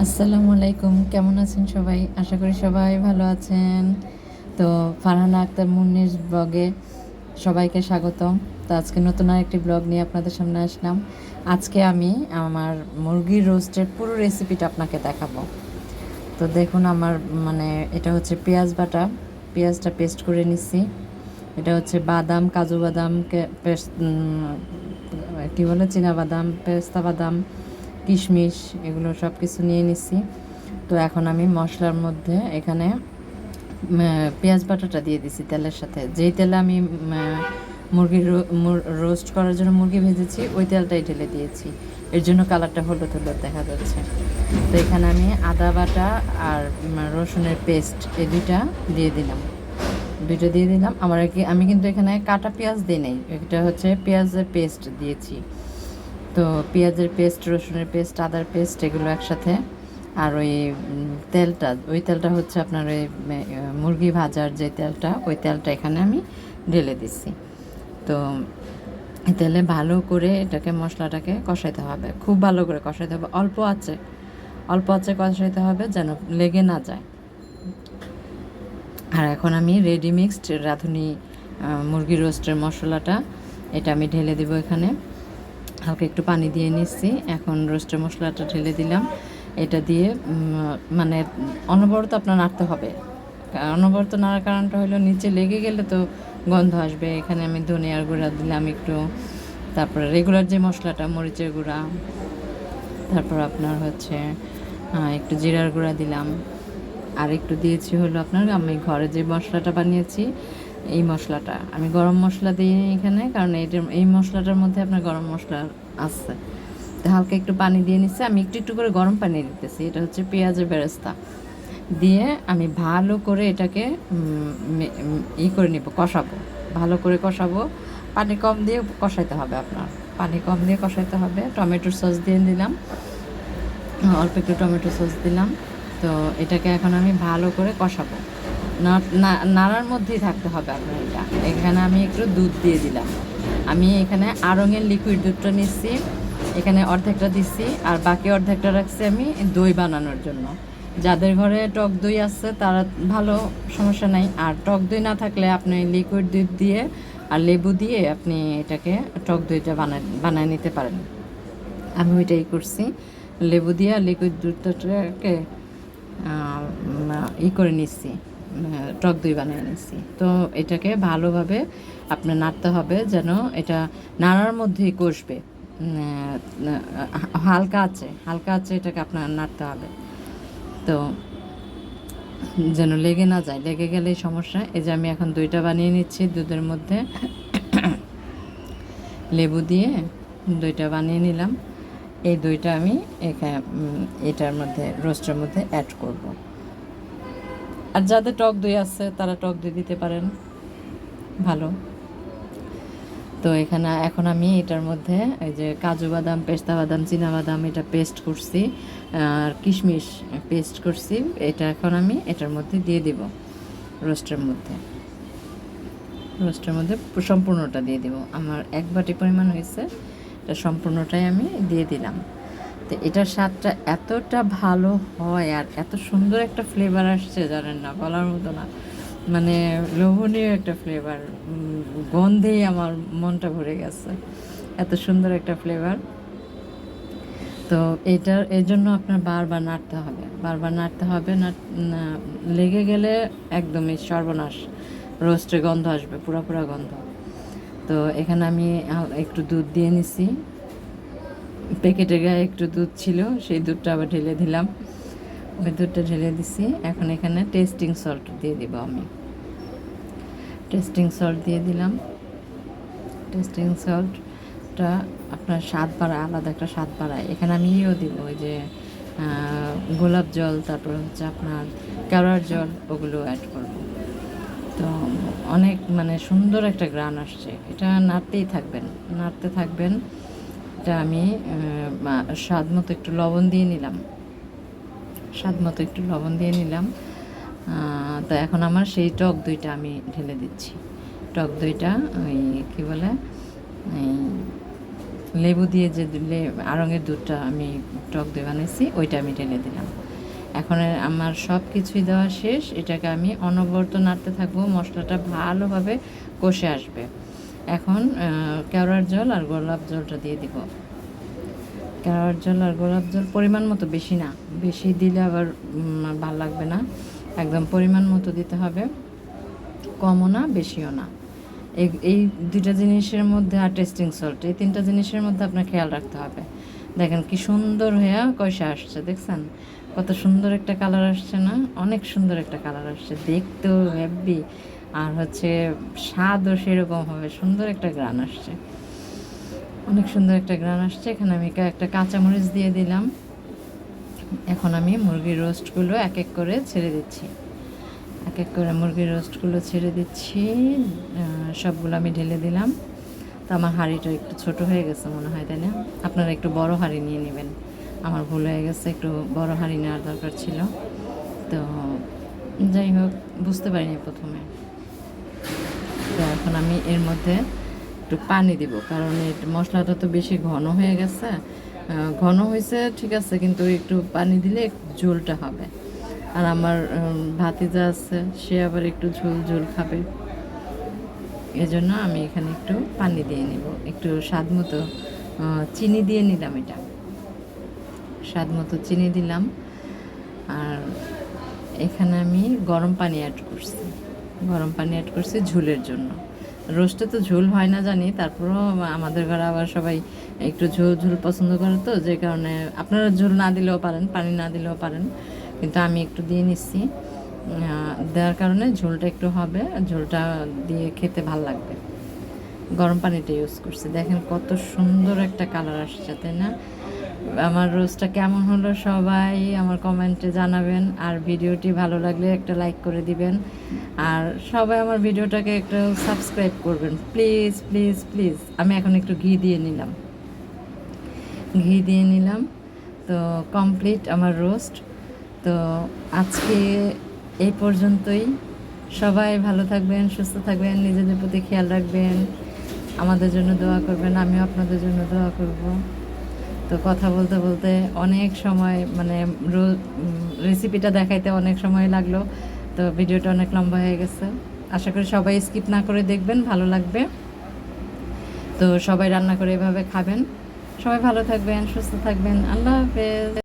আসসালামু আলাইকুম, কেমন আছেন সবাই? আশা করি সবাই ভালো আছেন। তো ফারহানা আক্তার মুন্নির ব্লগে সবাইকে স্বাগতম। তো আজকে নতুন আরেকটি ব্লগ নিয়ে আপনাদের সামনে আসলাম। আজকে আমি আমার মুরগির রোস্টের পুরো রেসিপিটা আপনাকে দেখাবো। তো দেখুন আমার মানে এটা হচ্ছে পেঁয়াজ বাটা, পেঁয়াজটা পেস্ট করে নিচ্ছি। এটা হচ্ছে বাদাম, কাজু বাদামকে পেস্ট, কী বলে, চীনা বাদাম, পেস্তা বাদাম, কিশমিশ, এগুলো সব কিছু নিয়ে নিচ্ছি। তো এখন আমি মশলার মধ্যে এখানে পেঁয়াজ বাটাটা দিয়ে দিছি তেলের সাথে। যেই তেলে আমি মুরগির রোস্ট করার জন্য মুরগি ভেজেছি ওই তেলটাই ঢেলে দিয়েছি, এর জন্য কালারটা হলুদ হলুদ দেখা যাচ্ছে। তো এখানে আমি আদা বাটা আর রসুনের পেস্ট এই দুইটা দিয়ে দিলাম। আমি কিন্তু এখানে কাটা পেঁয়াজ দিই নাই, এটা হচ্ছে পেঁয়াজের পেস্ট দিয়েছি। তো পেঁয়াজের পেস্ট, রসুনের পেস্ট, আদার পেস্ট এগুলো একসাথে। আর ওই তেলটা হচ্ছে আপনার ওই মুরগি ভাজার যে তেলটা, ওই তেলটা এখানে আমি ঢেলে দিচ্ছি। তো এই তেলে ভালো করে এটাকে মশলাটাকে কষাইতে হবে, খুব ভালো করে কষাইতে হবে, অল্প আছে কষাইতে হবে যেন লেগে না যায়। আর এখন আমি রেডি মিক্সড রাঁধুনি মুরগি রোস্টের মশলাটা এটা আমি ঢেলে দেবো এখানে। হালকা একটু পানি দিয়ে নিচ্ছি, এখন রোস্টের মশলাটা ঢেলে দিলাম। এটা দিয়ে মানে অনবরত আপনার নাড়তে হবে। অনবরত নাড়ার কারণটা হলো নিচে লেগে গেলে তো গন্ধ আসবে। এখানে আমি ধনিয়ার গুঁড়া দিলাম একটু, তারপরে রেগুলার যে মশলাটা, মরিচের গুঁড়া, তারপর আপনার হচ্ছে একটু জিরার গুঁড়া দিলাম, আর একটু দিয়েছি হলো আপনার আমি ঘরে যে মশলাটা বানিয়েছি এই মশলাটা। আমি গরম মশলা দিই এখানে, কারণ এই মশলাটার মধ্যে আপনার গরম মশলা আছে। তো হালকা একটু পানি দিয়ে নিচ্ছি, আমি একটু একটু করে গরম পানি দিতেছি। এটা হচ্ছে পেঁয়াজের বেরেস্তা দিয়ে আমি ভালো করে এটাকে করে নিব, কষাবো, ভালো করে কষাবো। পানি কম দিয়ে কষাইতে হবে আপনার, পানি কম দিয়ে কষাইতে হবে। টমেটোর সস দিয়ে দিলাম, অল্প একটু টমেটো সস দিলাম। তো এটাকে এখন আমি ভালো করে কষাবো, নাড়ার মধ্যেই থাকতে হবে আপনার। এখানে আমি একটু দুধ দিয়ে দিলাম। আমি এখানে আড়ঙের লিকুইড দুধটা নিচ্ছি, এখানে অর্ধেকটা দিচ্ছি, আর বাকি অর্ধেকটা রাখছি আমি দই বানানোর জন্য। যাদের ঘরে টক দই আছে তারা ভালো, সমস্যা নাই। আর টক দই না থাকলে আপনি লিকুইড দুধ দিয়ে আর লেবু দিয়ে আপনি এটাকে টক দইটা বানায় নিতে পারেন। আমি ওইটাই করছি, লেবু দিয়ে আর লিকুইড দুধটাকে করে নিচ্ছি, টক দই বানিয়ে নিচ্ছি। তো এটাকে ভালোভাবে আপনার নাড়তে হবে যেন এটা নাড়ার মধ্যেই কষবে। হালকা আছে এটাকে আপনার নাড়তে হবে, তো যেন লেগে না যায়, লেগে গেলেই সমস্যা। এই যে আমি এখন দইটা বানিয়ে নিচ্ছি, দুধের মধ্যে লেবু দিয়ে দইটা বানিয়ে নিলাম। এই দইটা আমি এটার মধ্যে, রোস্টের মধ্যে অ্যাড করব। আর যাদের টক দই আছে তারা টক দই দিতে পারেন, ভালো। তো এখন আমি এটার মধ্যে এই যে কাজু বাদাম, পেস্তা বাদাম, চীনা বাদাম এটা পেস্ট করছি, আর কিশমিশ পেস্ট করছি, এটা এখন আমি এটার মধ্যে দিয়ে দেব। রোস্টের মধ্যে সম্পূর্ণটা দিয়ে দেব। আমার 1 বাটি পরিমাণ হয়েছে, এটা সম্পূর্ণটাই আমি দিয়ে দিলাম। তো এটার স্বাদটা এতটা ভালো হয় আর এত সুন্দর একটা ফ্লেভার আসছে, জানেন না, বলার মতো না। মানে লোভনীয় একটা ফ্লেভার, গন্ধেই আমার মনটা ভরে গেছে, এত সুন্দর একটা ফ্লেভার। তো এর জন্য আপনার বারবার নাড়তে হবে, না লেগে গেলে একদমই সর্বনাশ, রোস্টের গন্ধ আসবে, পুরা গন্ধ। তো এখানে আমি একটু দুধ দিয়ে নিছি, প্যাকেটের গায়ে একটু দুধ ছিল, সেই দুধটা আবার ঢেলে দিলাম, ওই দুধটা ঢেলে দিছি। এখন এখানে টেস্টিং সল্ট দিয়ে দিব, আমি টেস্টিং সল্ট দিয়ে দিলাম। টেস্টিং সল্টটা আপনার স্বাদ বাড়ায়, আলাদা একটা স্বাদ বাড়ায়। এখানে আমি দিব ওই যে গোলাপ জল, তারপর হচ্ছে আপনার কেওড়ার জল, ওগুলো অ্যাড করব। তো অনেক মানে সুন্দর একটা গ্রান আসছে, এটা নাড়তে থাকবেন। এটা আমি স্বাদ মতো একটু লবণ দিয়ে নিলাম। তো এখন আমার সেই টক দইটা আমি ঢেলে দিচ্ছি। টক দইটা ওই কী বলে, এই লেবু দিয়ে যে আড়ঙের দুধটা আমি টক দই বানিয়েছি ওইটা আমি ঢেলে দিলাম। এখন আমার সব কিছুই দেওয়া শেষ। এটাকে আমি অনবরত নাড়তে থাকবো, মশলাটা ভালোভাবে কষে আসবে। এখন কেওড়ার জল আর গোলাপ জলটা দিয়ে দিব। কেওড়ার জল আর গোলাপ জল পরিমাণ মতো, বেশি না, বেশি দিলে আবার ভাল লাগবে না, একদম পরিমাণ মতো দিতে হবে, কমও না বেশিও না। এই দুইটা জিনিসের মধ্যে, আর টেস্টিং সল্ট, এই তিনটা জিনিসের মধ্যে আপনার খেয়াল রাখতে হবে। দেখেন কি সুন্দর হয়ে কষে আসছে, দেখছেন কত সুন্দর একটা কালার আসছে না? অনেক সুন্দর একটা কালার আসছে, দেখতেও হেভি, আর হচ্ছে স্বাদও সেরকম হবে, সুন্দর একটা গ্রান আসছে, অনেক সুন্দর একটা গ্রান আসছে। এখানে আমি একটা কাঁচামরিচ দিয়ে দিলাম। এখন আমি মুরগির রোস্টগুলো এক এক করে ছেড়ে দিচ্ছি, এক এক করে মুরগির রোস্টগুলো ছেড়ে দিচ্ছি। সবগুলো আমি ঢেলে দিলাম। তো আমার হাঁড়িটা একটু ছোট হয়ে গেছে মনে হয়, তাই না? আপনারা একটু বড় হাঁড়ি নিয়ে নেবেন। আমার ভুল হয়ে গেছে, একটু বড় হাঁড়ি নেওয়ার দরকার ছিল। তো যাই হোক, বুঝতে পারিনি প্রথমে। তো এখন আমি এর মধ্যে একটু পানি দিব, কারণ এই মশলাটা তো বেশি ঘন হয়ে গেছে। ঘন হয়েছে ঠিক আছে, কিন্তু একটু পানি দিলে ঝোলটা হবে। আর আমার ভাতিজা আছে, সে আবার একটু ঝোল ঝোল খাবে, এজন্য আমি এখানে একটু পানি দিয়ে নিব। একটু স্বাদ মতো চিনি দিয়ে নিলাম, এটা স্বাদ মতো চিনি দিলাম। আর এখানে আমি গরম পানি অ্যাড করছি, গরম পানি অ্যাড করছি ঝোলের জন্য। রোস্টে তো ঝোল হয় না জানি, তারপরেও আমাদের ঘরে আবার সবাই একটু ঝোল ঝোল পছন্দ করে, তো যে কারণে আপনারা ঝোল না দিলেও পারেন, পানি না দিলেও পারেন, কিন্তু আমি একটু দিয়ে নিচ্ছি। দেওয়ার কারণে ঝোলটা একটু হবে, ঝোলটা দিয়ে খেতে ভাল লাগবে। গরম পানিটা ইউজ করছি। দেখেন কত সুন্দর একটা কালার আসছে, তাই না? আমার রোস্টটা কেমন হলো সবাই আমার কমেন্টে জানাবেন। আর ভিডিওটি ভালো লাগলে একটা লাইক করে দিবেন, আর সবাই আমার ভিডিওটাকে একটু সাবস্ক্রাইব করবেন প্লিজ প্লিজ প্লিজ। আমি এখন একটু ঘি দিয়ে নিলাম, ঘি দিয়ে নিলাম। তো কমপ্লিট আমার রোস্ট। তো আজকে এই পর্যন্তই। সবাই ভালো থাকবেন, সুস্থ থাকবেন, নিজেদের প্রতি খেয়াল রাখবেন, আমাদের জন্য দোয়া করবেন, আমিও আপনাদের জন্য দোয়া করব। তো কথা বলতে বলতে অনেক সময়, মানে রেসিপিটা দেখাইতে অনেক সময় লাগলো, তো ভিডিওটা অনেক লম্বা হয়ে গেছে। আশা করি সবাই স্কিপ না করে দেখবেন, ভালো লাগবে। তো সবাই রান্না করে এভাবে খাবেন। সবাই ভালো থাকবেন, সুস্থ থাকবেন, আল্লাহ হাফেজ।